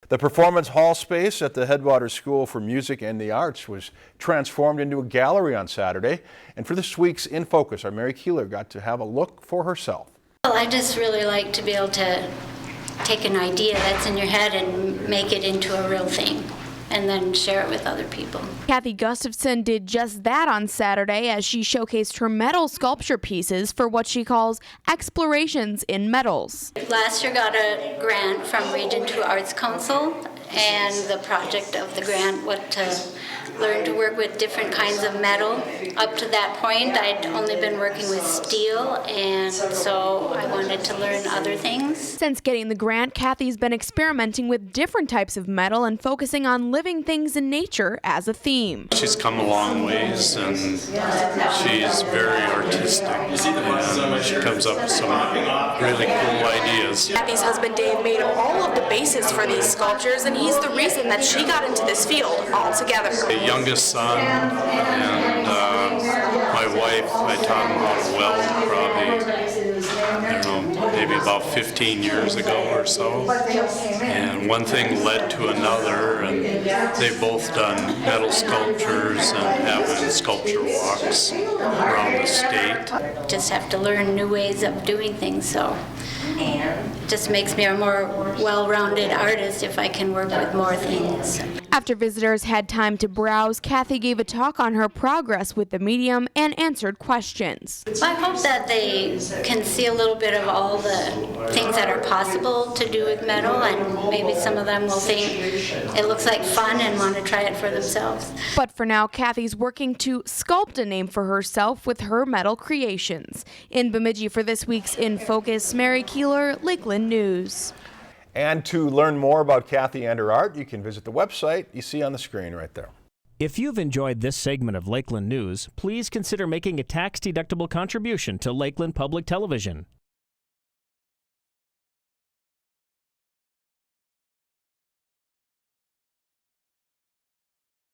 The Performance Hall space at the Headwaters School for Music and the Arts was transformed into a gallery on Saturday. And for this week's In Focus, our Mary Keeler got to have a look for herself. Well, I just really like to be able to take an idea that's in your head and make it into a real thing, and then share it with other people. Kathy Gustafson did just that on Saturday as she showcased her metal sculpture pieces for what she calls explorations in metals. Last year got a grant from Region 2 Arts Council, and the project of the grant was to learn to work with different kinds of metal. Up to that point, I'd only been working with steel, and so I wanted to learn other things. Since getting the grant, Kathy's been experimenting with different types of metal and focusing on living things in nature as a theme. She's come a long ways, and she's very artistic, and she comes up with some really cool ideas. Kathy's husband Dave made all of the bases for these sculptures, and he's the reason that she got into this field altogether. The youngest son and my wife, I taught him how to weld probably, I don't know, maybe about 15 years ago or so. And one thing led to another, and they've both done metal sculptures and have been sculpture walks around the state. Just have to learn new ways of doing things, so it just makes me a more well-rounded artist if I can work with more things. After visitors had time to browse, Kathy gave a talk on her progress with the medium and answered questions. I hope that they can see a little bit of all the things that are possible to do with metal, and maybe some of them will think it looks like fun and want to try it for themselves. But for now, Kathy's working to sculpt a name for herself with her metal creations. In Bemidji for this week's In Focus, Mary Keeler, Lakeland News. And to learn more about Kathy and her art, you can visit the website you see on the screen right there. If you've enjoyed this segment of Lakeland News, please consider making a tax-deductible contribution to Lakeland Public Television.